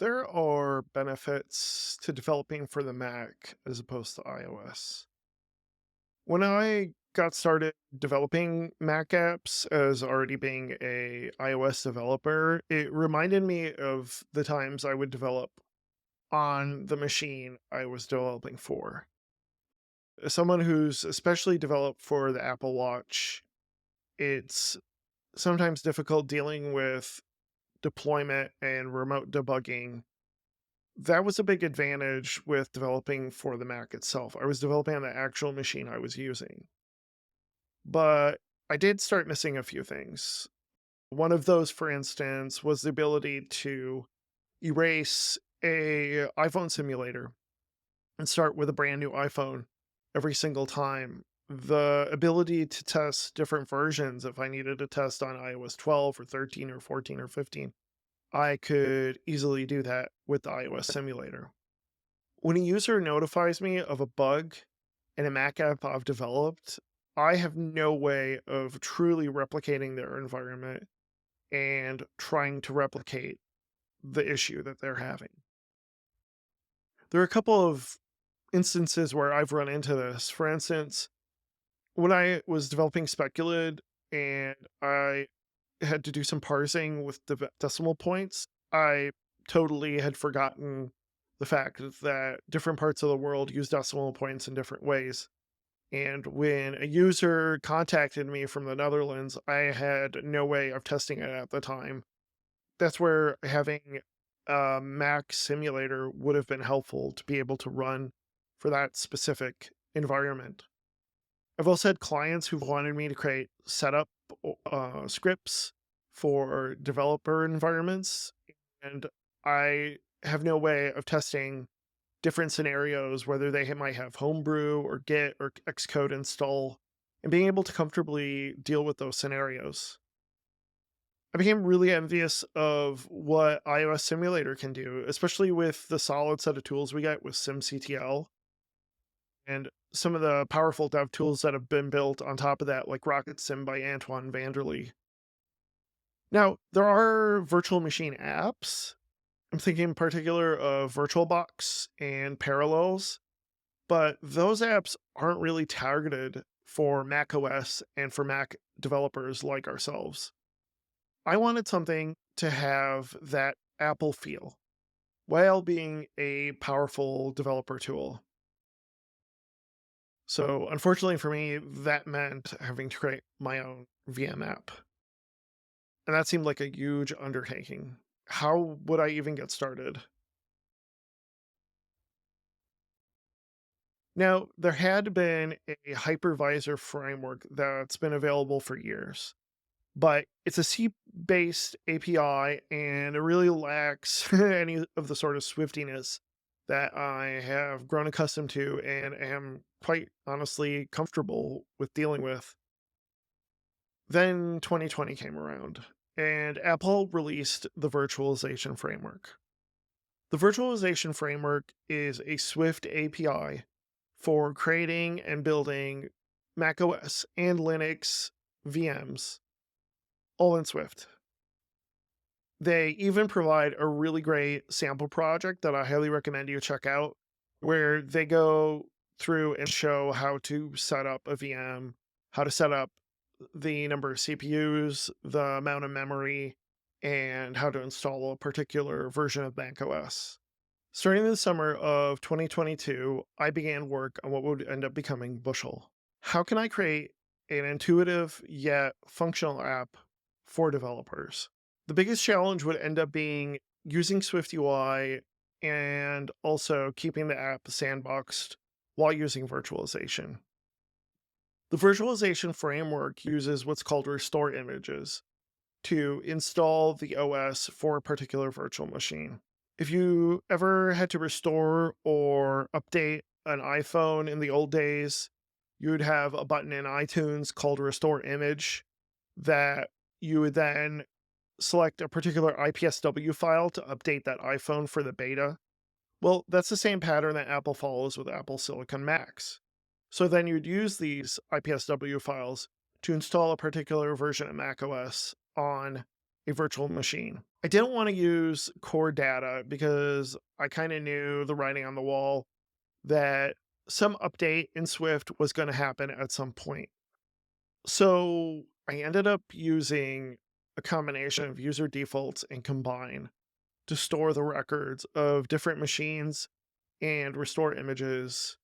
There are benefits to developing for the Mac as opposed to iOS. When I got started developing Mac apps as already being a iOS developer, it reminded me of the times I would develop on the machine I was developing for. As someone who's especially developed for the Apple Watch, it's sometimes difficult dealing with deployment and remote debugging. That was a big advantage with developing for the Mac itself. I was developing on the actual machine I was using. But I did start missing a few things. One of those, for instance, was the ability to erase a iPhone simulator and start with a brand new iPhone every single time. The ability to test different versions if I needed to test on iOS 12 or 13 or 14 or 15, I could easily do that with the iOS simulator. When a user notifies me of a bug in a Mac app I've developed, I have no way of truly replicating their environment and trying to replicate the issue that they're having. There are a couple of instances where I've run into this. For instance, when I was developing Speculid and I had to do some parsing with decimal points, I totally had forgotten the fact that different parts of the world use decimal points in different ways. And when a user contacted me from the Netherlands, I had no way of testing it at the time. That's where having a Mac simulator would have been helpful to be able to run for that specific environment. I've also had clients who've wanted me to create setup scripts for developer environments, and I have no way of testing different scenarios, whether they might have Homebrew or Git or Xcode install, and being able to comfortably deal with those scenarios. I became really envious of what iOS Simulator can do, especially with the solid set of tools we get with SimCTL and some of the powerful dev tools that have been built on top of that, like Rocket Sim by Antoine Vanderlee. Now, there are virtual machine apps. I'm thinking in particular of VirtualBox and Parallels, but those apps aren't really targeted for macOS and for Mac developers like ourselves. I wanted something to have that Apple feel while being a powerful developer tool. So, unfortunately for me, that meant having to create my own VM app. And that seemed like a huge undertaking. How would I even get started? Now, there had been a hypervisor framework that's been available for years, but it's a C-based API and it really lacks any of the sort of swiftiness that I have grown accustomed to and am quite honestly comfortable with dealing with. Then 2020 came around, and Apple released the virtualization framework. The virtualization framework is a Swift API for creating and building macOS and Linux VMs, all in Swift. They even provide a really great sample project that I highly recommend you check out, where they go through and show how to set up a VM, how to set up the number of CPUs, the amount of memory, and how to install a particular version of macOS. Starting in the summer of 2022, I began work on what would end up becoming Bushel. How can I create an intuitive yet functional app for developers? The biggest challenge would end up being using Swift UI and also keeping the app sandboxed while using virtualization. The virtualization framework uses what's called restore images to install the OS for a particular virtual machine. If you ever had to restore or update an iPhone in the old days, you'd have a button in iTunes called restore image that you would then select a particular IPSW file to update that iPhone for the beta. Well, that's the same pattern that Apple follows with Apple Silicon Macs. So then you'd use these IPSW files to install a particular version of macOS on a virtual machine. I didn't want to use core data because I kind of knew the writing on the wall that some update in Swift was going to happen at some point. So I ended up using a combination of user defaults and combine to store the records of different machines and restore images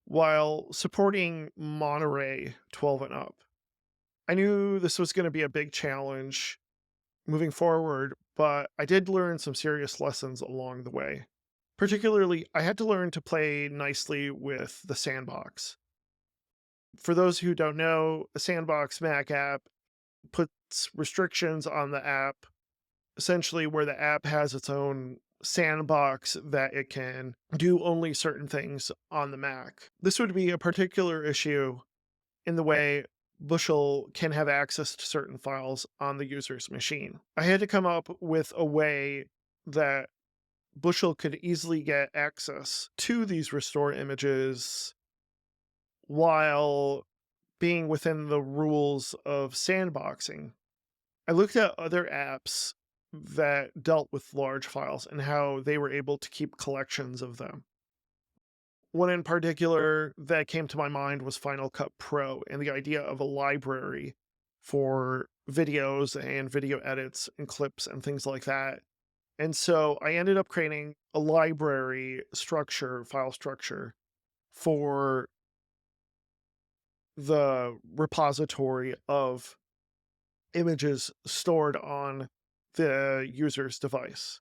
while supporting Monterey 12 and up. I knew this was going to be a big challenge moving forward, but I did learn some serious lessons along the way. Particularly, I had to learn to play nicely with the sandbox. For those who don't know, a sandbox Mac app puts restrictions on the app, essentially where the app has its own sandbox that it can do only certain things on the Mac. This would be a particular issue in the way Bushel can have access to certain files on the user's machine. I had to come up with a way that Bushel could easily get access to these restore images while being within the rules of sandboxing. I looked at other apps that dealt with large files and how they were able to keep collections of them. One in particular that came to my mind was Final Cut Pro and the idea of a library for videos and video edits and clips and things like that. And so I ended up creating a library structure, file structure for the repository of images stored on the user's device.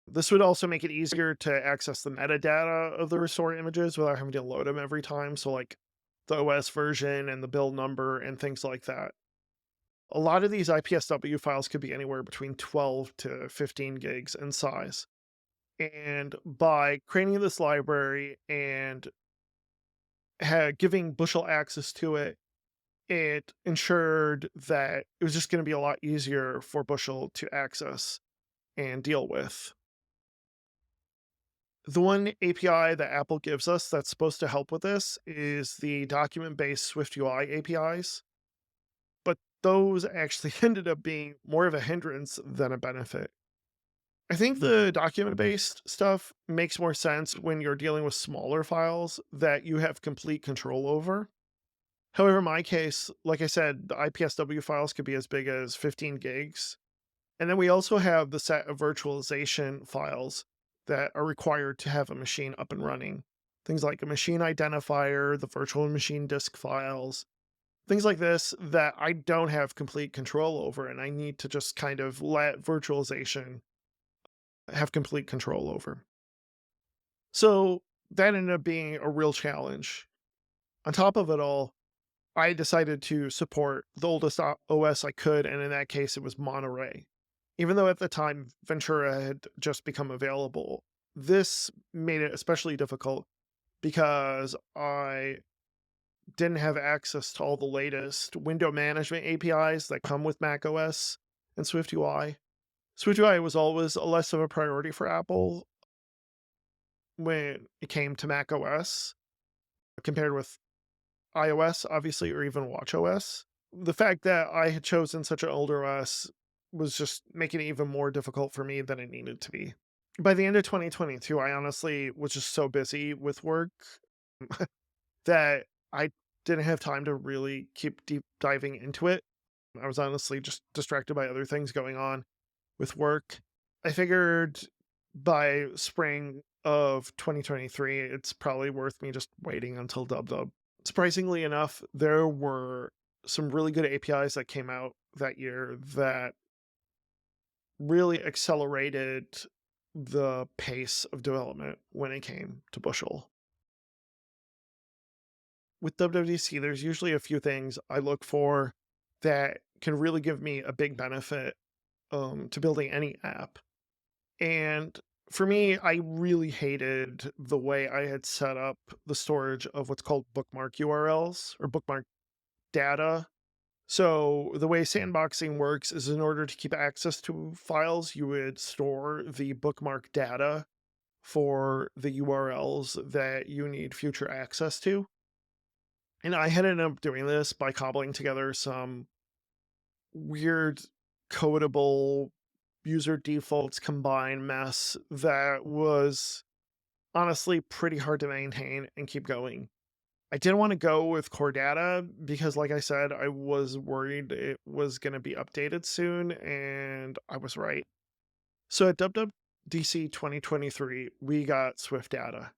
This would also make it easier to access the metadata of the restore images without having to load them every time. So, like the OS version and the build number and things like that. A lot of these IPSW files could be anywhere between 12 to 15 gigs in size. And by creating this library and giving Bushel access to it, it ensured that it was just going to be a lot easier for Bushel to access and deal with. The one API that Apple gives us that's supposed to help with this is the document-based SwiftUI APIs, but those actually ended up being more of a hindrance than a benefit. I think the document-based stuff makes more sense when you're dealing with smaller files that you have complete control over. However, in my case, like I said, the IPSW files could be as big as 15 gigs. And then we also have the set of virtualization files that are required to have a machine up and running. Things like a machine identifier, the virtual machine disk files, things like this that I don't have complete control over, and I need to just kind of let virtualization have complete control over. So that ended up being a real challenge. On top of it all, I decided to support the oldest OS I could, and in that case, it was Monterey. Even though at the time Ventura had just become available, this made it especially difficult because I didn't have access to all the latest window management APIs that come with macOS and SwiftUI. SwiftUI was always less of a priority for Apple when it came to macOS compared with iOS, obviously, or even watchOS. The fact that I had chosen such an older OS was just making it even more difficult for me than it needed to be. By the end of 2022, I honestly was just so busy with work that I didn't have time to really keep deep diving into it. I was honestly just distracted by other things going on with work. I figured by spring of 2023, it's probably worth me just waiting until dub. Surprisingly enough, there were some really good APIs that came out that year that really accelerated the pace of development when it came to Bushel. With WWDC, there's usually a few things I look for that can really give me a big benefit to building any app. And for me, I really hated the way I had set up the storage of what's called bookmark URLs or bookmark data. So the way sandboxing works is in order to keep access to files, you would store the bookmark data for the URLs that you need future access to. And I had ended up doing this by cobbling together some weird codable user defaults combined mess that was honestly pretty hard to maintain and keep going. I didn't want to go with core data because, like I said, I was worried it was going to be updated soon, and I was right. So at WWDC 2023, we got Swift data,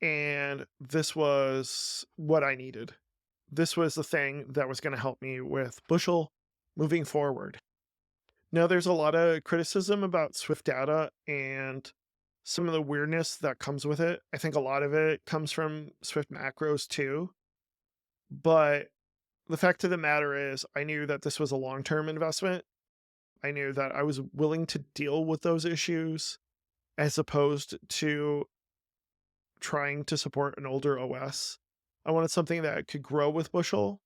and this was what I needed. This was the thing that was going to help me with Bushel moving forward. Now, there's a lot of criticism about Swift data and some of the weirdness that comes with it. I think a lot of it comes from Swift macros too. But the fact of the matter is, I knew that this was a long term investment. I knew that I was willing to deal with those issues as opposed to trying to support an older OS. I wanted something that could grow with Bushel.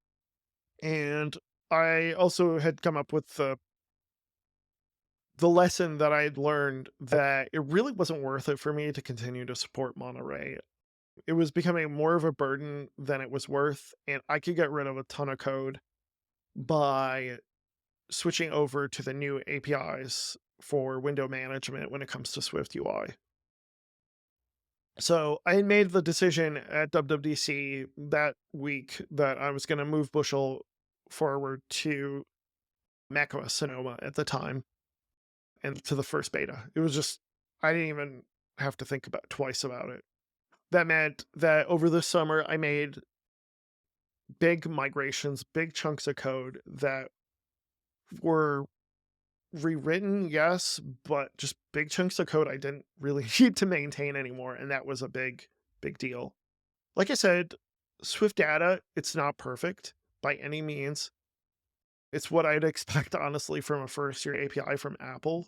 And I also had come up with the lesson that I'd learned that it really wasn't worth it for me to continue to support Monterey. It was becoming more of a burden than it was worth, and I could get rid of a ton of code by switching over to the new APIs for window management when it comes to Swift UI. So I had made the decision at WWDC that week that I was going to move Bushel forward to macOS Sonoma at the time and to the first beta. It was just, I didn't even have to think about twice about it. That meant that over the summer, I made big migrations, big chunks of code that were rewritten, yes, but just big chunks of code I didn't really need to maintain anymore. And that was a big, big deal. Like I said, Swift data, it's not perfect by any means. It's what I'd expect, honestly, from a first year API from Apple.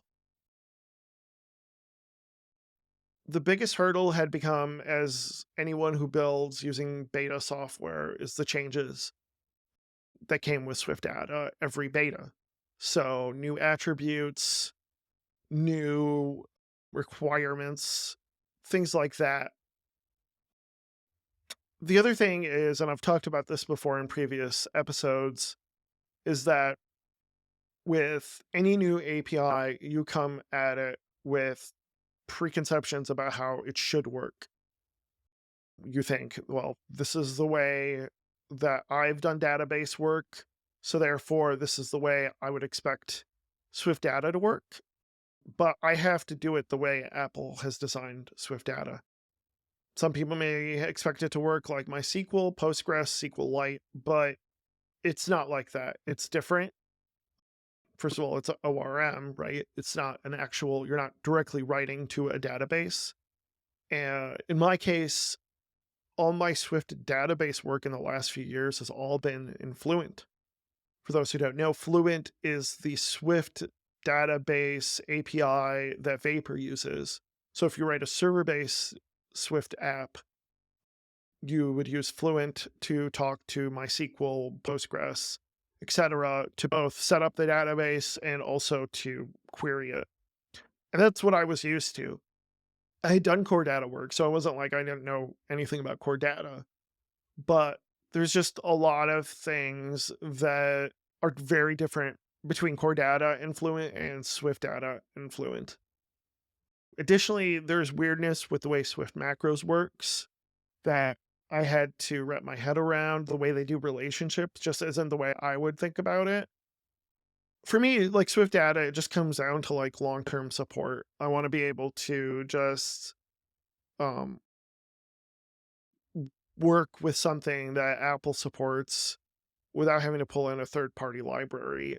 The biggest hurdle had become, as anyone who builds using beta software, is the changes that came with Swift data every beta. So new attributes, new requirements, things like that. The other thing is, and I've talked about this before in previous episodes, is that with any new API, you come at it with preconceptions about how it should work. You think, well, this is the way that I've done database work, so therefore this is the way I would expect Swift data to work. But I have to do it the way Apple has designed Swift data. Some people may expect it to work like MySQL, Postgres, SQLite, but it's not like that. It's different. First of all, it's an ORM, right? It's not an actual, you're not directly writing to a database. And in my case, all my Swift database work in the last few years has all been in Fluent. For those who don't know, Fluent is the Swift database API that Vapor uses. So if you write a server-based Swift app, you would use Fluent to talk to MySQL, Postgres, etc., to both set up the database and also to query it. And that's what I was used to. I had done core data work, so it wasn't like I didn't know anything about core data. But there's just a lot of things that are very different between core data and Fluent and Swift data and Fluent. Additionally, there's weirdness with the way Swift macros works that I had to wrap my head around. The way they do relationships just isn't the way I would think about it. For me, like Swift data, it just comes down to like long-term support. I want to be able to just um work with something that Apple supports without having to pull in a third-party library.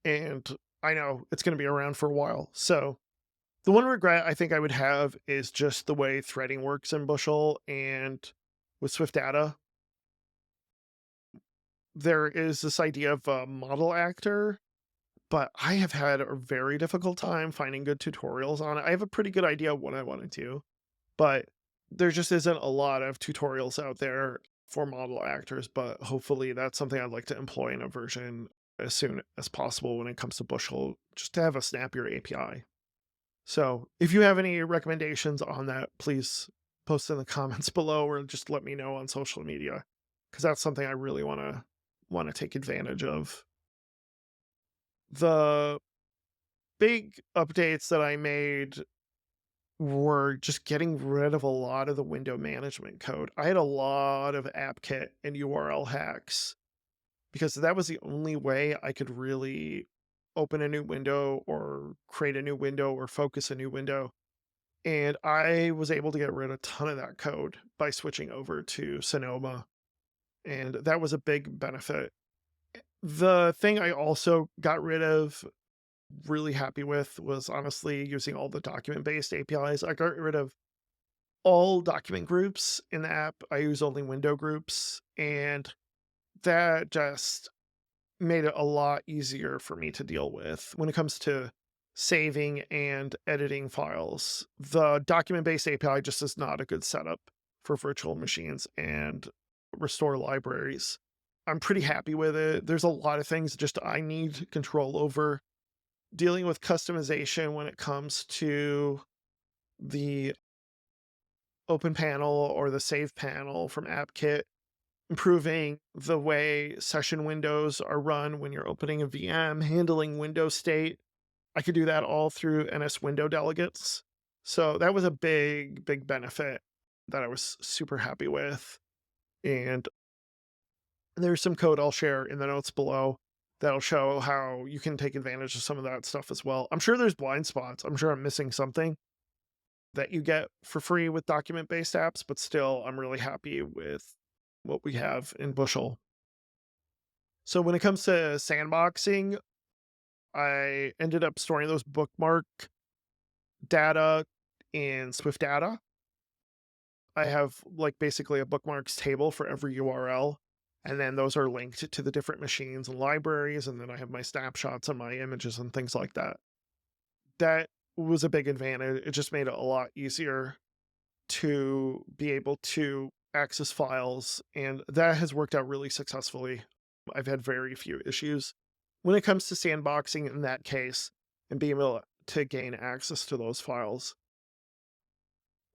And I know it's going to be around for a while. So the one regret I think I would have is just the way threading works in Bushel and with Swift data. There is this idea of a model actor, but I have had a very difficult time finding good tutorials on it. I have a pretty good idea of what I want to do, but there just isn't a lot of tutorials out there for model actors, but hopefully that's something I'd like to employ in a version as soon as possible when it comes to Bushel, just to have a snappier API. So if you have any recommendations on that, please post in the comments below or just let me know on social media, because that's something I really want to take advantage of. The big updates that I made were just getting rid of a lot of the window management code. I had a lot of AppKit and URL hacks because that was the only way I could really open a new window or create a new window or focus a new window. And I was able to get rid of a ton of that code by switching over to Sonoma. And that was a big benefit. The thing I also got rid of, really happy with, was honestly using all the document based APIs. I got rid of all document groups in the app. I use only window groups. And that just made it a lot easier for me to deal with when it comes to saving and editing files. The document based API just is not a good setup for virtual machines and restore libraries. I'm pretty happy with it. There's a lot of things just I need control over. Dealing with customization when it comes to the open panel or the save panel from AppKit, improving the way session windows are run when you're opening a VM, handling window state. I could do that all through NS window delegates. So that was a big, big benefit that I was super happy with. And there's some code I'll share in the notes below that'll show how you can take advantage of some of that stuff as well. I'm sure there's blind spots. I'm sure I'm missing something that you get for free with document based apps, but still, I'm really happy with what we have in Bushel. So when it comes to sandboxing, I ended up storing those bookmark data in Swift Data. I have like basically a bookmarks table for every URL. And then those are linked to the different machines and libraries. And then I have my snapshots and my images and things like that. That was a big advantage. It just made it a lot easier to be able to access files. And that has worked out really successfully. I've had very few issues when it comes to sandboxing in that case and being able to gain access to those files.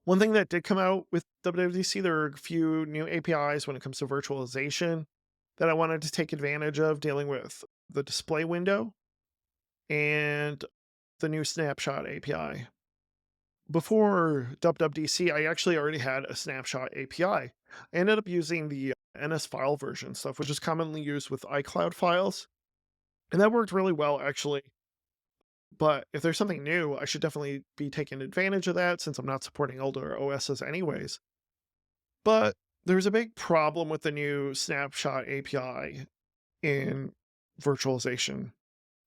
One thing that did come out with WWDC, there are a few new APIs when it comes to virtualization that I wanted to take advantage of, dealing with the display window and the new snapshot API. Before WWDC, I actually already had a snapshot API. I ended up using the NS file version stuff, which is commonly used with iCloud files. And that worked really well, actually. But if there's something new, I should definitely be taking advantage of that since I'm not supporting older OSs anyways. But there's a big problem with the new snapshot API in virtualization.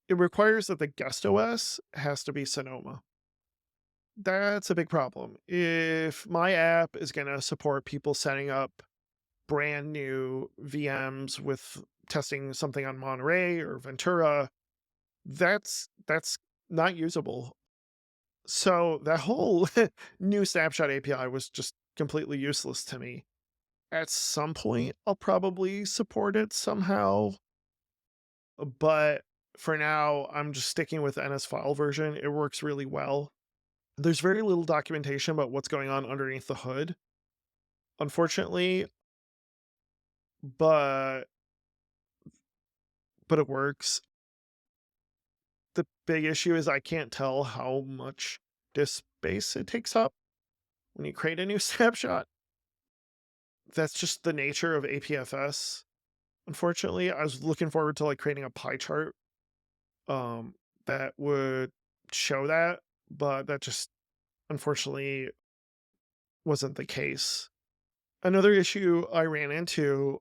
It requires that the guest OS has to be Sonoma. That's a big problem. If my app is going to support people setting up brand new VMs with testing something on Monterey or Ventura, that's not usable. So that whole new snapshot API was just completely useless to me. At some point, I'll probably support it somehow, but for now, I'm just sticking with NS file version. It works really well. There's very little documentation about what's going on underneath the hood, unfortunately, but it works. The big issue is I can't tell how much disk space it takes up when you create a new snapshot. That's just the nature of APFS. Unfortunately, I was looking forward to like creating a pie chart um that would show that, but that just unfortunately wasn't the case. Another issue I ran into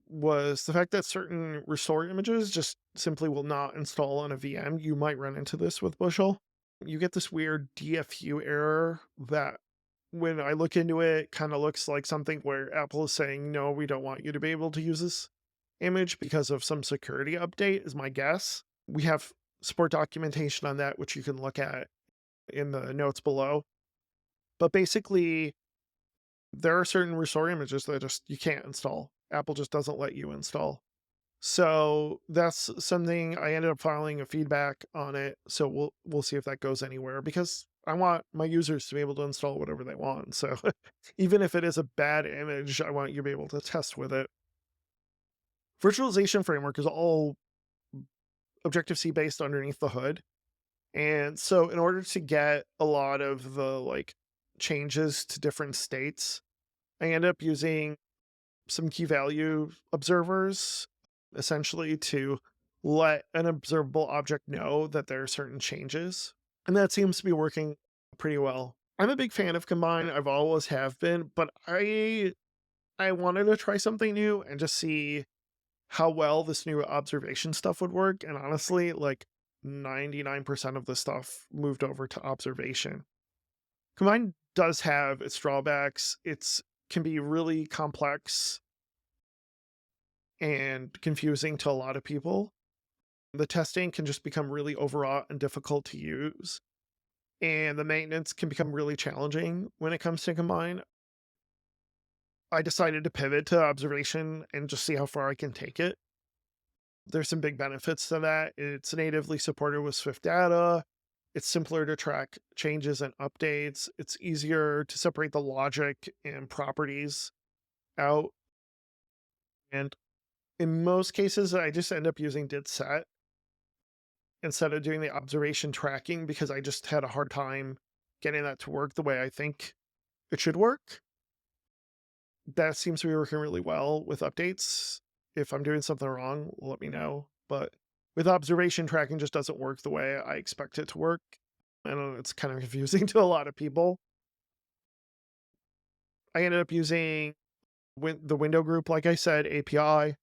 was the fact that certain restore images just simply will not install on a VM. You might run into this with Bushel. You get this weird DFU error that when I look into it, kind of looks like something where Apple is saying, no, we don't want you to be able to use this image because of some security update, is my guess. We have support documentation on that, which you can look at in the notes below. But basically, there are certain restore images that just you can't install. Apple just doesn't let you install. So that's something I ended up filing a feedback on it. So we'll see if that goes anywhere because I want my users to be able to install whatever they want. So even if it is a bad image, I want you to be able to test with it. Virtualization framework is all Objective-C based underneath the hood. And so in order to get a lot of the like changes to different states, I end up using some key value observers essentially to let an observable object know that there are certain changes. And that seems to be working pretty well. I'm a big fan of Combine. I've always have been, but I wanted to try something new and just see how well this new observation stuff would work. And honestly, like 99% of the stuff moved over to observation. Combine does have its drawbacks. It's can be really complex and confusing to a lot of people. The testing can just become really overwrought and difficult to use. And the maintenance can become really challenging when it comes to Combine. I decided to pivot to observation and just see how far I can take it. There's some big benefits to that. It's natively supported with Swift data. It's simpler to track changes and updates. It's easier to separate the logic and properties out. And in most cases, I just end up using did set instead of doing the observation tracking because I just had a hard time getting that to work the way I think it should work. That seems to be working really well with updates. If I'm doing something wrong, let me know. But with observation tracking just doesn't work the way I expect it to work. I know it's kind of confusing to a lot of people. I ended up using the window group, like I said, API.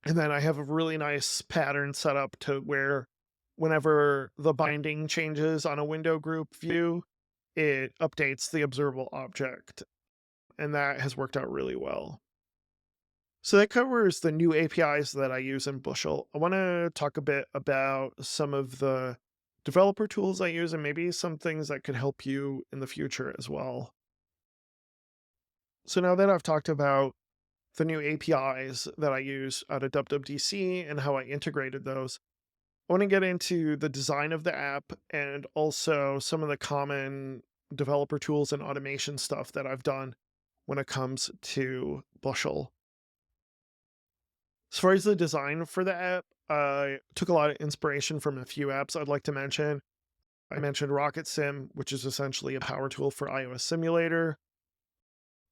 And then I have a really nice pattern set up to where whenever the binding changes on a window group view, it updates the observable object. And that has worked out really well. So that covers the new APIs that I use in Bushel. I want to talk a bit about some of the developer tools I use and maybe some things that could help you in the future as well. So now that I've talked about the new APIs that I use out of WWDC and how I integrated those, I want to get into the design of the app and also some of the common developer tools and automation stuff that I've done when it comes to Bushel. As far as the design for the app, I took a lot of inspiration from a few apps I'd like to mention. I mentioned Rocket Sim, which is essentially a power tool for iOS Simulator.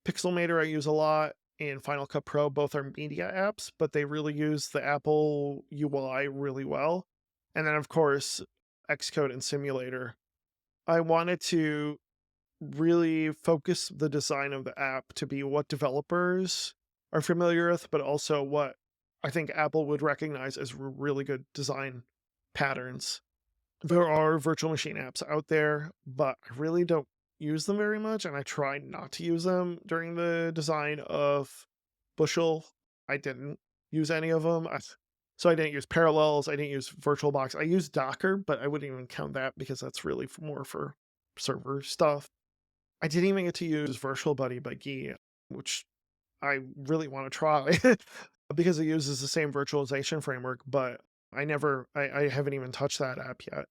Pixelmator I use a lot, and Final Cut Pro, both are media apps, but they really use the Apple UI really well. And then, of course, Xcode and Simulator. I wanted to really focus the design of the app to be what developers are familiar with, but also what I think Apple would recognize as really good design patterns. There are virtual machine apps out there, but I really don't use them very much, and I try not to use them during the design of Bushel. I didn't use any of them. So I didn't use Parallels, I didn't use VirtualBox. I used Docker, but I wouldn't even count that because that's really more for server stuff. I didn't even get to use Virtual Buddy by Guy, which I really want to try because it uses the same virtualization framework, but I haven't even touched that app yet.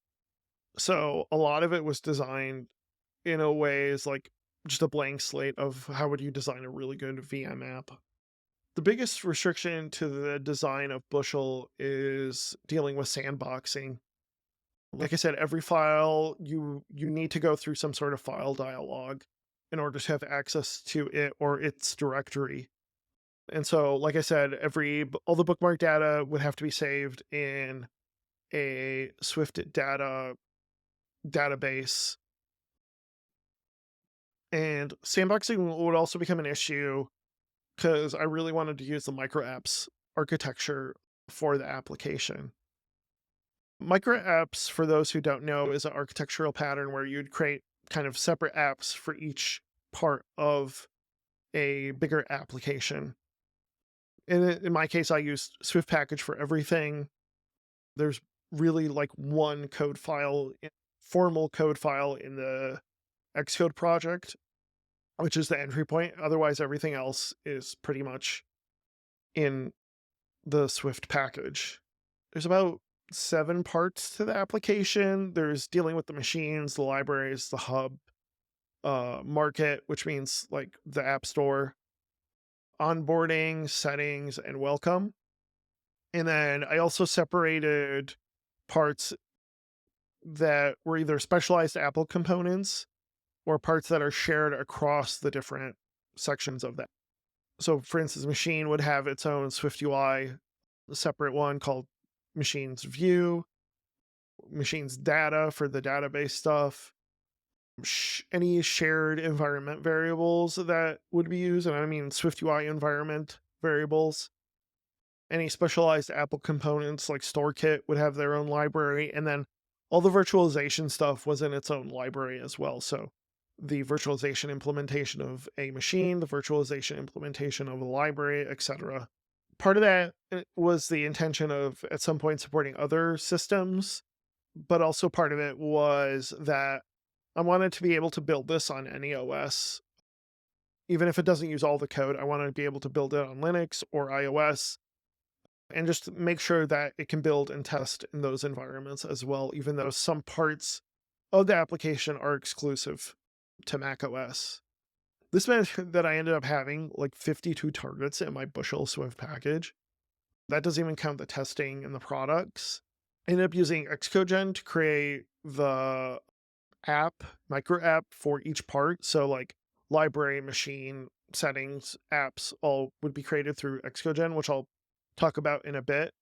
So a lot of it was designed in a way is like just a blank slate of how would you design a really good VM app. The biggest restriction to the design of Bushel is dealing with sandboxing. Like I said, every file you need to go through some sort of file dialog in order to have access to it or its directory. And so, like I said, all the bookmark data would have to be saved in a Swift data database. And sandboxing would also become an issue because I really wanted to use the micro apps architecture for the application. Micro apps, for those who don't know, is an architectural pattern where you'd create kind of separate apps for each part of a bigger application. In my case, I used Swift package for everything. There's really like one code file, formal code file in the Xcode project, which is the entry point. Otherwise, everything else is pretty much in the Swift package. There's about 7 parts to the application. There's dealing with the machines, the libraries, the hub, market, which means like the app store, onboarding, settings, and welcome. And then I also separated parts that were either specialized Apple components or parts that are shared across the different sections of that. So, for instance, machine would have its own Swift UI, a separate one called machine's view, machine's data for the database stuff, any shared environment variables that would be used, and I mean Swift UI environment variables. Any specialized Apple components like StoreKit would have their own library, and then all the virtualization stuff was in its own library as well. So the virtualization implementation of a machine, the virtualization implementation of a library, etc. Part of that was the intention of at some point supporting other systems, but also part of it was that I wanted to be able to build this on any OS. Even if it doesn't use all the code, I wanted to be able to build it on Linux or iOS and just make sure that it can build and test in those environments as well, even though some parts of the application are exclusive to macOS. This meant that I ended up having like 52 targets in my Bushel Swift package. That doesn't even count the testing and the products. I ended up using Xcode to create the app, micro app for each part. So like library, machine, settings, apps all would be created through Xcode, which I'll talk about in a bit.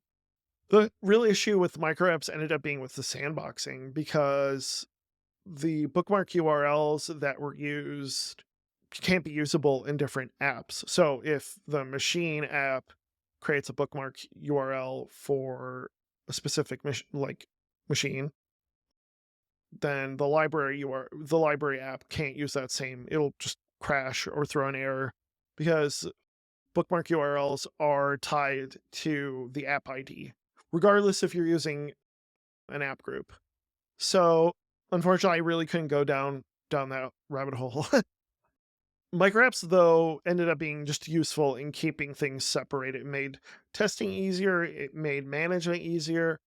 The real issue with micro apps ended up being with the sandboxing because the bookmark URLs that were used can't be usable in different apps. So if the machine app creates a bookmark URL for a specific machine, then the library app can't use that same. It'll just crash or throw an error because bookmark URLs are tied to the app ID, regardless if you're using an app group. So unfortunately, I really couldn't go down that rabbit hole. Microapps, though, ended up being just useful in keeping things separate. It made testing easier. It made management easier.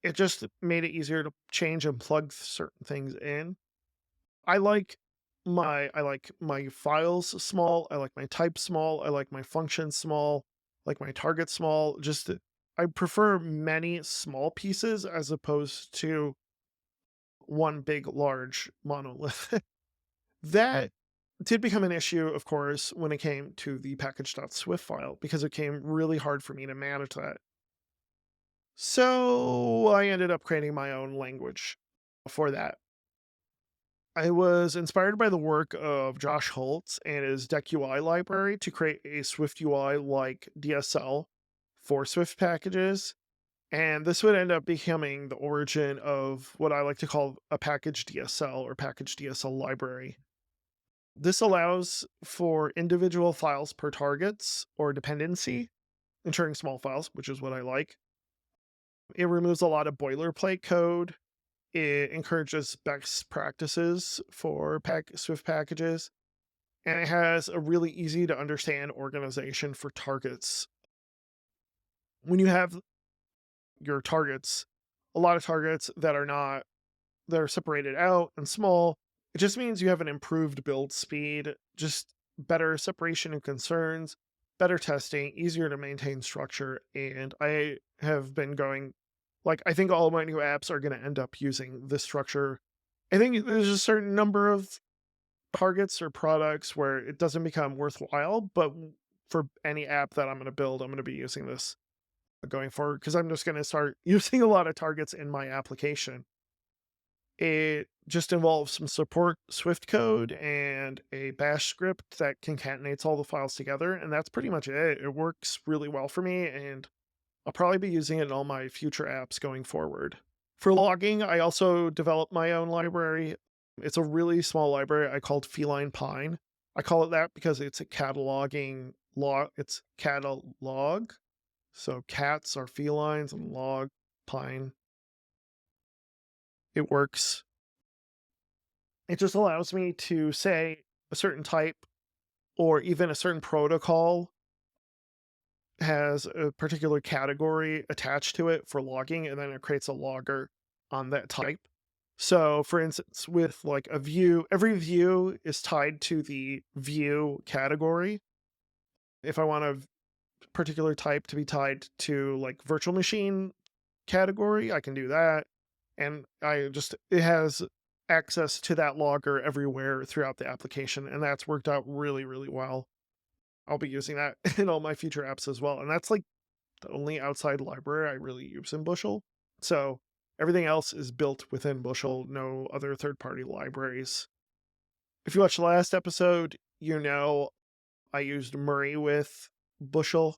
It just made it easier to change and plug certain things in. I like my files small. I like my type small. I like my functions small. I like my target small. I prefer many small pieces as opposed to one big large monolith. That did become an issue, of course, when it came to the package.swift file because it became really hard for me to manage that. So I ended up creating my own language for that. I was inspired by the work of Josh Holtz and his Deck UI library to create a Swift UI like DSL for Swift packages. And this would end up becoming the origin of what I like to call a package DSL or package DSL library. This allows for individual files per targets or dependency, ensuring small files, which is what I like. It removes a lot of boilerplate code. It encourages best practices for Swift packages, and it has a really easy to understand organization for targets. When you have your targets, a lot of targets that are separated out and small, it just means you have an improved build speed, just better separation of concerns, better testing, easier to maintain structure, and I have been going I think all my new apps are going to end up using this structure. I think there's a certain number of targets or products where it doesn't become worthwhile, but for any app that I'm going to build, I'm going to be using this going forward because I'm just going to start using a lot of targets in my application. It just involves some support Swift code and a bash script that concatenates all the files together, and that's pretty much it. It works really well for me, and I'll probably be using it in all my future apps going forward. For logging, I also developed my own library. It's a really small library I called Feline Pine. I call it that because it's a cataloging log. It's catalog. So cats are felines and log pine. It works. It just allows me to say a certain type or even a certain protocol has a particular category attached to it for logging, and then it creates a logger on that type. So, for instance, with like a view, every view is tied to the view category. If I want to particular type to be tied to like virtual machine category, I can do that. And it has access to that logger everywhere throughout the application. And that's worked out really, really well. I'll be using that in all my future apps as well. And that's like the only outside library I really use in Bushel. So everything else is built within Bushel, no other third party libraries. If you watched the last episode, I used Murray with Bushel.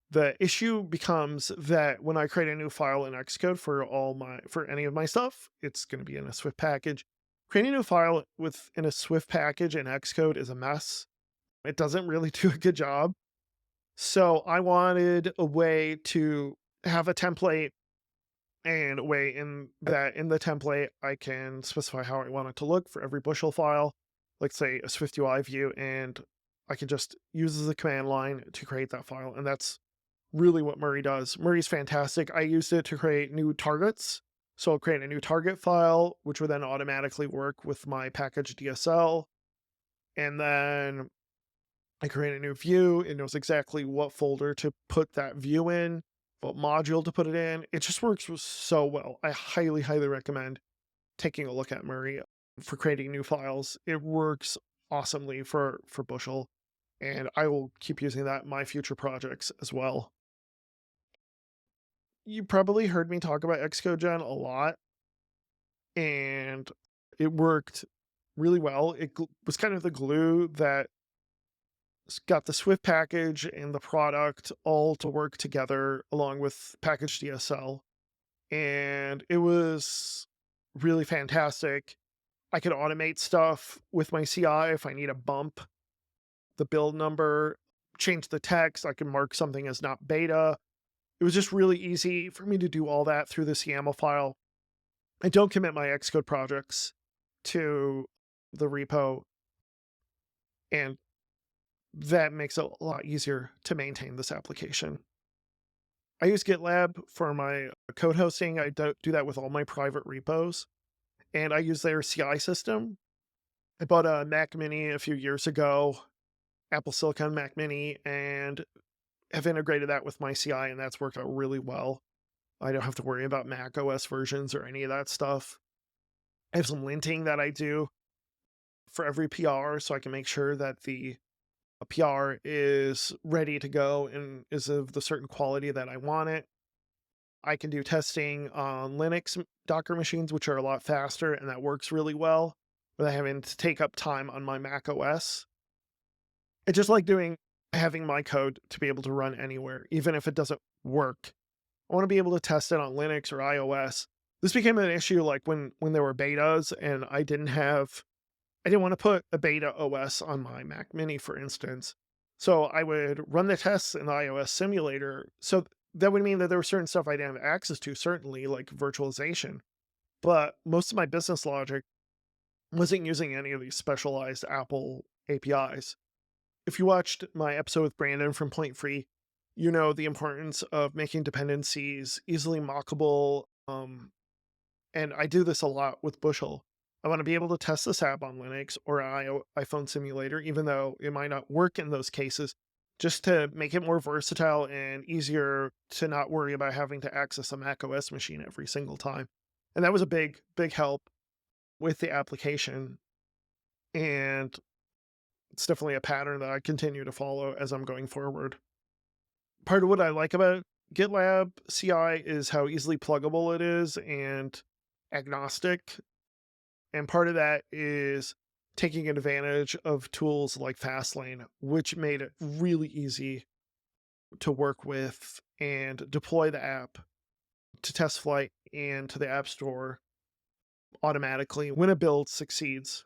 The issue becomes that when I create a new file in Xcode for any of my stuff, it's going to be in a Swift package. Creating a new file in a Swift package in Xcode is a mess. It doesn't really do a good job. So I wanted a way to have a template, and a way in the template I can specify how I want it to look for every Bushel file, like say a Swift UI view, and I can just use the command line to create that file. And that's really what Murray does. Murray's fantastic. I used it to create new targets. So I'll create a new target file, which would then automatically work with my package DSL. And then I create a new view. It knows exactly what folder to put that view in, what module to put it in. It just works so well. I highly, highly recommend taking a look at Murray for creating new files. It works awesomely for Bushel, and I will keep using that in my future projects as well. You probably heard me talk about Xcode Gen a lot, and it worked really well. It was kind of the glue that got the Swift package and the product all to work together along with package DSL. And it was really fantastic. I could automate stuff with my CI if I need a bump the build number, change the text. I can mark something as not beta. It was just really easy for me to do all that through this YAML file. I don't commit my Xcode projects to the repo, and that makes it a lot easier to maintain this application. I use GitLab for my code hosting. I do that with all my private repos, and I use their CI system. I bought a Mac Mini a few years ago, Apple Silicon Mac Mini, and have integrated that with my CI, and that's worked out really well. I don't have to worry about Mac OS versions or any of that stuff. I have some linting that I do for every PR so I can make sure that the PR is ready to go and is of the certain quality that I want it. I can do testing on Linux Docker machines, which are a lot faster, and that works really well without having to take up time on my Mac OS. It's just like having my code to be able to run anywhere, even if it doesn't work. I want to be able to test it on Linux or iOS. This became an issue like when there were betas, and I didn't want to put a beta OS on my Mac Mini, for instance. So I would run the tests in the iOS simulator. So that would mean that there was certain stuff I didn't have access to, certainly like virtualization. But most of my business logic wasn't using any of these specialized Apple APIs. If you watched my episode with Brandon from Point Free, you know the importance of making dependencies easily mockable. And I do this a lot with Bushel. I want to be able to test this app on Linux or iPhone simulator, even though it might not work in those cases, just to make it more versatile and easier to not worry about having to access a Mac OS machine every single time. And that was a big, big help with the application. And it's definitely a pattern that I continue to follow as I'm going forward. Part of what I like about GitLab CI is how easily pluggable it is and agnostic. And part of that is taking advantage of tools like Fastlane, which made it really easy to work with and deploy the app to test flight and to the App Store automatically when a build succeeds.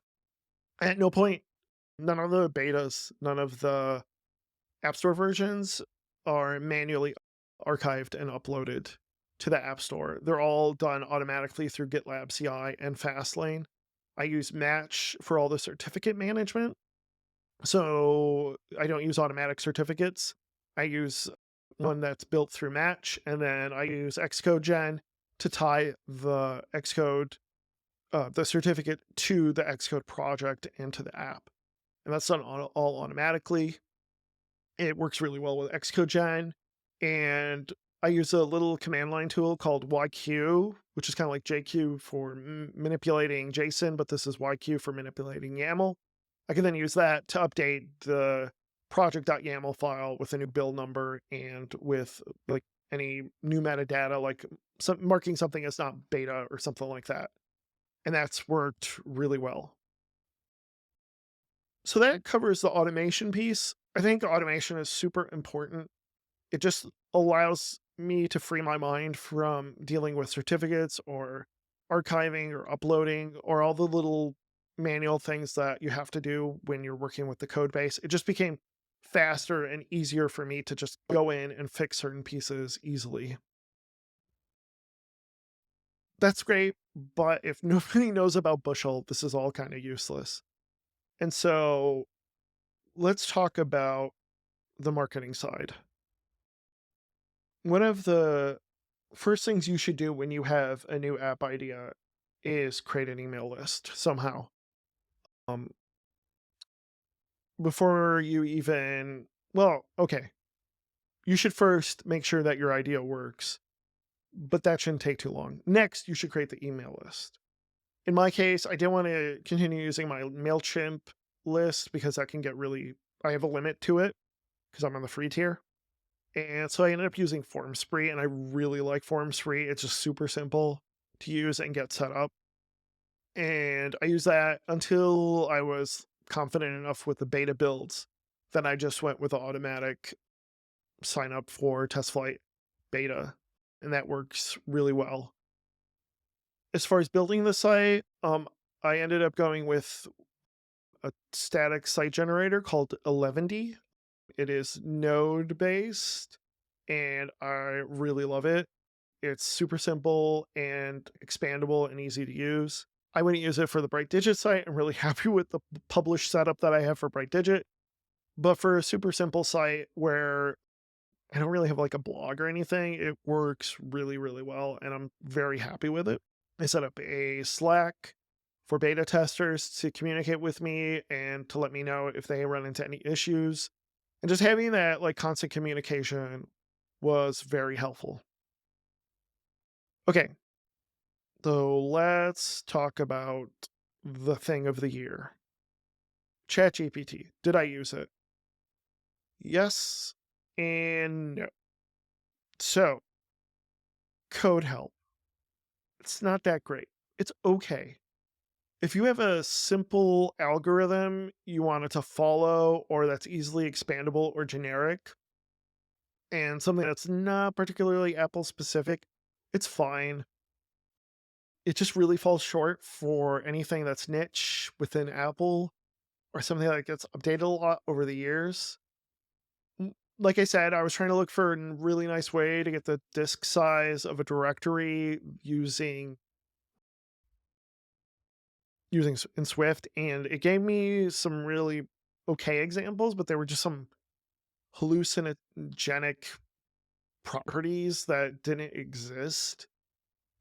At no point, none of the betas, none of the App Store versions are manually archived and uploaded to the App Store. They're all done automatically through GitLab CI and Fastlane. I use Match for all the certificate management. So I don't use automatic certificates. I use one that's built through Match, and then I use Xcode Gen to tie the Xcode, the certificate to the Xcode project and to the app. And that's done all automatically. It works really well with Xcode, and I use a little command line tool called YQ, which is kind of like JQ for manipulating JSON, but this is YQ for manipulating YAML. I can then use that to update the project.yaml file with a new build number and with like any new metadata, like marking something as not beta or something like that. And that's worked really well. So that covers the automation piece. I think automation is super important. It just allows me to free my mind from dealing with certificates or archiving or uploading or all the little manual things that you have to do when you're working with the code base. It just became faster and easier for me to just go in and fix certain pieces easily. That's great, but if nobody knows about Bushel, this is all kind of useless. And so let's talk about the marketing side. One of the first things you should do when you have a new app idea is create an email list somehow. Um, before you even, well, okay, you should first make sure that your idea works, but that shouldn't take too long. Next, you should create the email list. In my case, I didn't want to continue using my MailChimp list because that can get really, I have a limit to it because I'm on the free tier. And so I ended up using FormSpree, and I really like FormSpree. It's just super simple to use and get set up. And I used that until I was confident enough with the beta builds. Then I just went with the automatic sign up for test flight beta, and that works really well. As far as building the site, I ended up going with a static site generator called 11D. It is node based, and I really love it. It's super simple and expandable and easy to use. I wouldn't use it for the Bright Digit site. I'm really happy with the published setup that I have for Bright Digit. But for a super simple site where I don't really have like a blog or anything, it works really, really well. And I'm very happy with it. I set up a Slack for beta testers to communicate with me and to let me know if they run into any issues. And just having that like constant communication was very helpful. Okay, so let's talk about the thing of the year. ChatGPT. Did I use it? Yes and no. So, code help. It's not that great. It's okay. If you have a simple algorithm you want it to follow, or that's easily expandable or generic, and something that's not particularly Apple specific, it's fine. It just really falls short for anything that's niche within Apple or something that gets updated a lot over the years. Like I said, I was trying to look for a really nice way to get the disk size of a directory using in Swift, and it gave me some really okay examples, but there were just some hallucinogenic properties that didn't exist.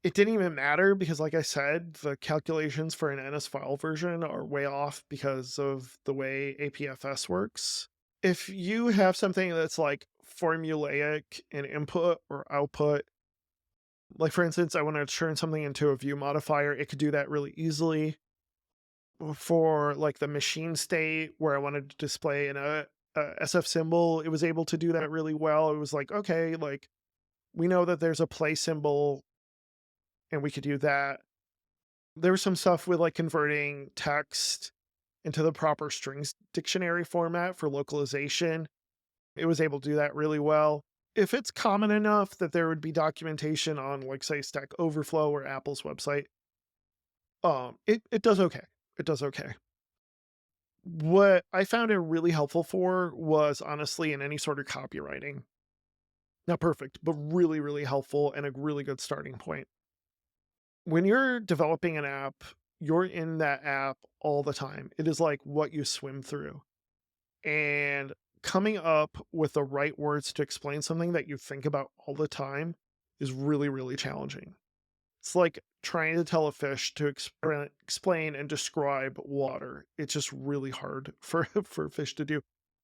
It didn't even matter because, like I said, the calculations for an NS file version are way off because of the way APFS works. If you have something that's like formulaic in input or output, like for instance, I want to turn something into a view modifier, it could do that really easily. For like the machine state where I wanted to display a SF symbol, it was able to do that really well. It was like, okay, like we know that there's a play symbol and we could do that. There was some stuff with like converting text into the proper strings dictionary format for localization. It was able to do that really well. If it's common enough that there would be documentation on like say Stack Overflow or Apple's website, it does okay. It does okay. What I found it really helpful for was honestly in any sort of copywriting. Not perfect, but really, really helpful and a really good starting point. When you're developing an app, you're in that app all the time. It is like what you swim through. And coming up with the right words to explain something that you think about all the time is really, really challenging. It's like trying to tell a fish to explain and describe water. It's just really hard for for a fish to do.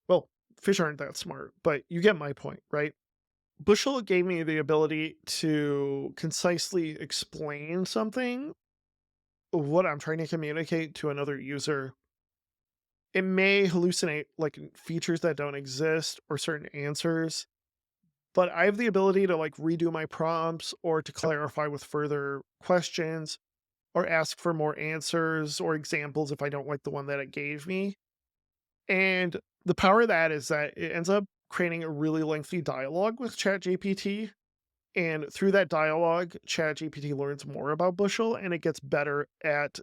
Well, fish aren't that smart, but you get my point, right? Bushel gave me the ability to concisely explain something, what I'm trying to communicate to another user. It may hallucinate like features that don't exist or certain answers, but I have the ability to like redo my prompts or to clarify with further questions or ask for more answers or examples if I don't like the one that it gave me. And the power of that is that it ends up creating a really lengthy dialogue with ChatGPT. And through that dialogue, ChatGPT learns more about Bushel and it gets better at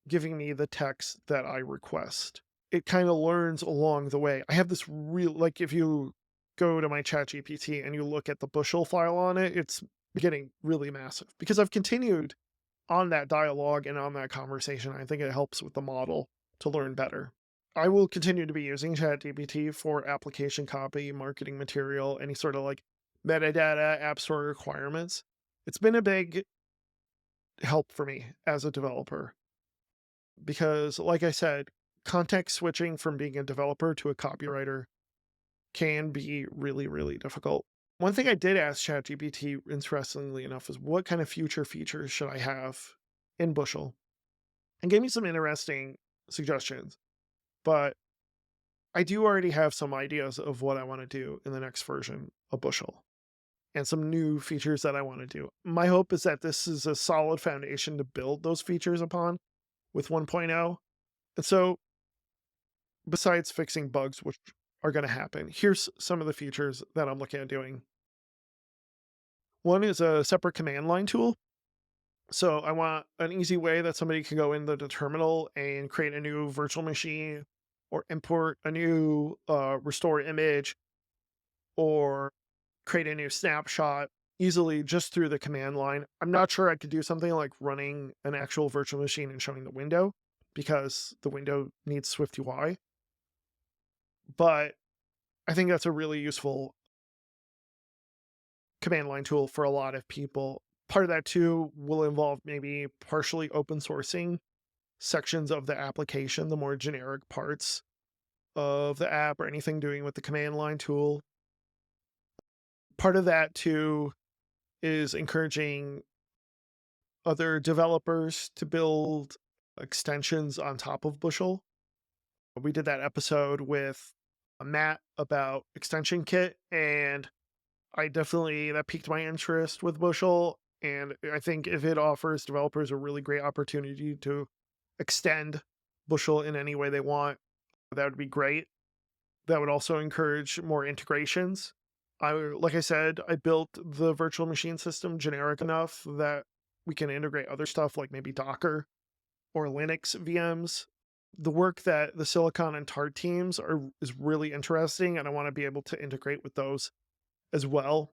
giving me the text that I request. It kind of learns along the way. I have this real, like, if you go to my ChatGPT and you look at the Bushel file on it, it's getting really massive because I've continued on that dialogue and on that conversation. I think it helps with the model to learn better. I will continue to be using ChatGPT for application copy, marketing material, any sort of like metadata, app store requirements. It's been a big help for me as a developer because, like I said, context switching from being a developer to a copywriter can be really, really difficult. One thing I did ask ChatGPT, interestingly enough, is what kind of future features should I have in Bushel? And gave me some interesting suggestions. But I do already have some ideas of what I want to do in the next version of Bushel and some new features that I want to do. My hope is that this is a solid foundation to build those features upon with 1.0. And so, besides fixing bugs, which are going to happen, here's some of the features that I'm looking at doing. One is a separate command line tool. So I want an easy way that somebody can go into the terminal and create a new virtual machine or import a new restore image or create a new snapshot easily just through the command line. I'm not sure I could do something like running an actual virtual machine and showing the window because the window needs Swift UI, but I think that's a really useful command line tool for a lot of people. Part of that too will involve maybe partially open sourcing sections of the application, the more generic parts of the app or anything doing with the command line tool. Part of that too is encouraging other developers to build extensions on top of Bushel. We did that episode with Matt about extension kit, and I definitely that piqued my interest with Bushel. And I think if it offers developers a really great opportunity to extend Bushel in any way they want, that would be great. That would also encourage more integrations. Like I said, I built the virtual machine system generic enough that we can integrate other stuff like maybe Docker or Linux VMs. The work that the Silicon and Tart teams are is really interesting, and I want to be able to integrate with those as well.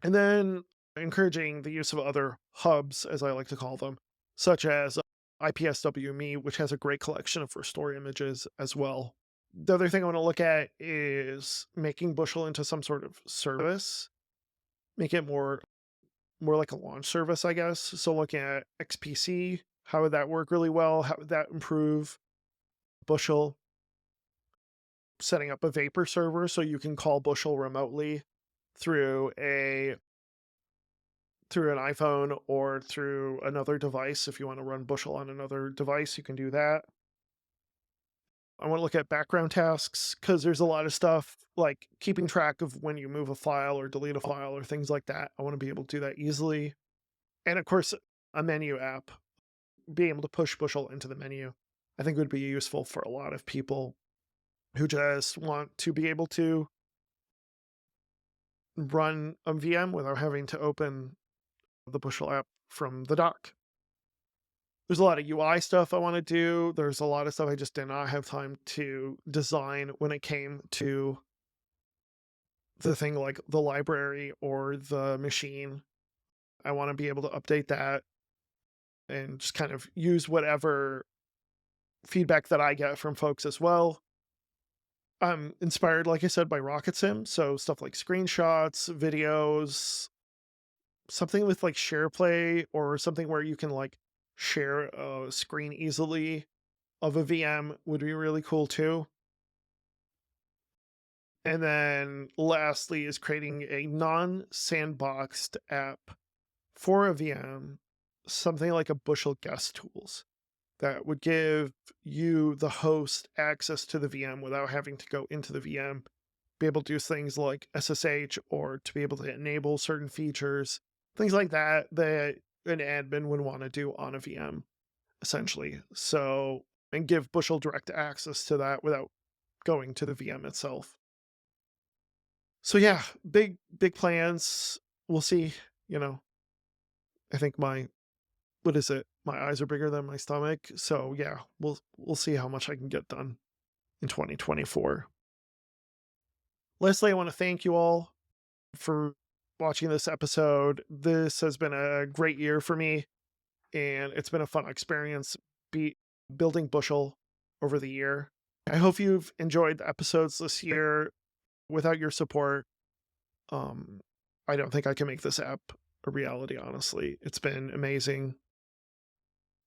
And then encouraging the use of other hubs, as I like to call them, such as IPSWME, which has a great collection of restore images as well. The other thing I want to look at is making Bushel into some sort of service, make it more like a launch service, I guess. So looking at XPC, how would that work really well? How would that improve Bushel? Setting up a Vapor server so you can call Bushel remotely through an iPhone or through another device. If you want to run Bushel on another device, you can do that. I want to look at background tasks because there's a lot of stuff like keeping track of when you move a file or delete a file or things like that. I want to be able to do that easily. And of course, a menu app, being able to push Bushel into the menu, I think would be useful for a lot of people who just want to be able to run a VM without having to open the Bushel app from the dock. There's a lot of UI stuff I want to do. There's a lot of stuff I just did not have time to design when it came to the thing like the library or the machine. I want to be able to update that and just kind of use whatever feedback that I get from folks as well. I'm inspired, like I said, by Rocket Sim. So stuff like screenshots, videos, something with like share play or something where you can like share a screen easily of a VM would be really cool too. And then lastly is creating a non-sandboxed app for a VM, something like a Bushel guest tools that would give you, the host, access to the VM without having to go into the VM, be able to do things like SSH or to be able to enable certain features, things like that that an admin would want to do on a VM, essentially. So, and give Bushel direct access to that without going to the VM itself. So yeah, big plans. We'll see. You know, I think my what is it? My eyes are bigger than my stomach. So yeah, we'll see how much I can get done in 2024. Lastly, I want to thank you all for watching this episode. This has been a great year for me, and it's been a fun experience be building Bushel over the year. I hope you've enjoyed the episodes this year. Without your support, um, I don't think I can make this app a reality, honestly. It's been amazing.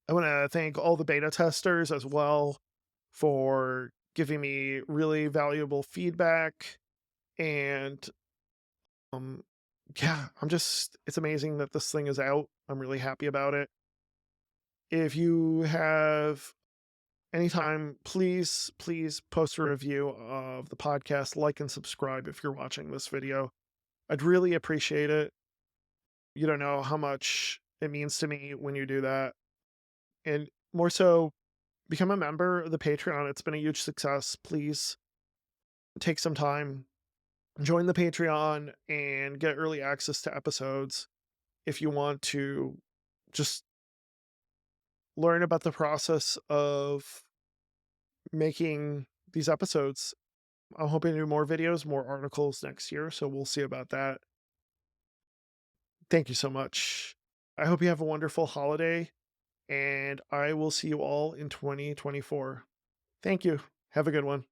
I want to thank all the beta testers as well for giving me really valuable feedback. And um, yeah, it's amazing that this thing is out. I'm really happy about it. If you have any time, please post a review of the podcast, like and subscribe if you're watching this video. I'd really appreciate it. You don't know how much it means to me when you do that. And more so, become a member of the Patreon. It's been a huge success. Please take some time, join the Patreon, and get early access to episodes if you want to just learn about the process of making these episodes. I'm hoping to do more videos, more articles next year, so we'll see about that. Thank you so much. I hope you have a wonderful holiday, and I will see you all in 2024. Thank you. Have a good one.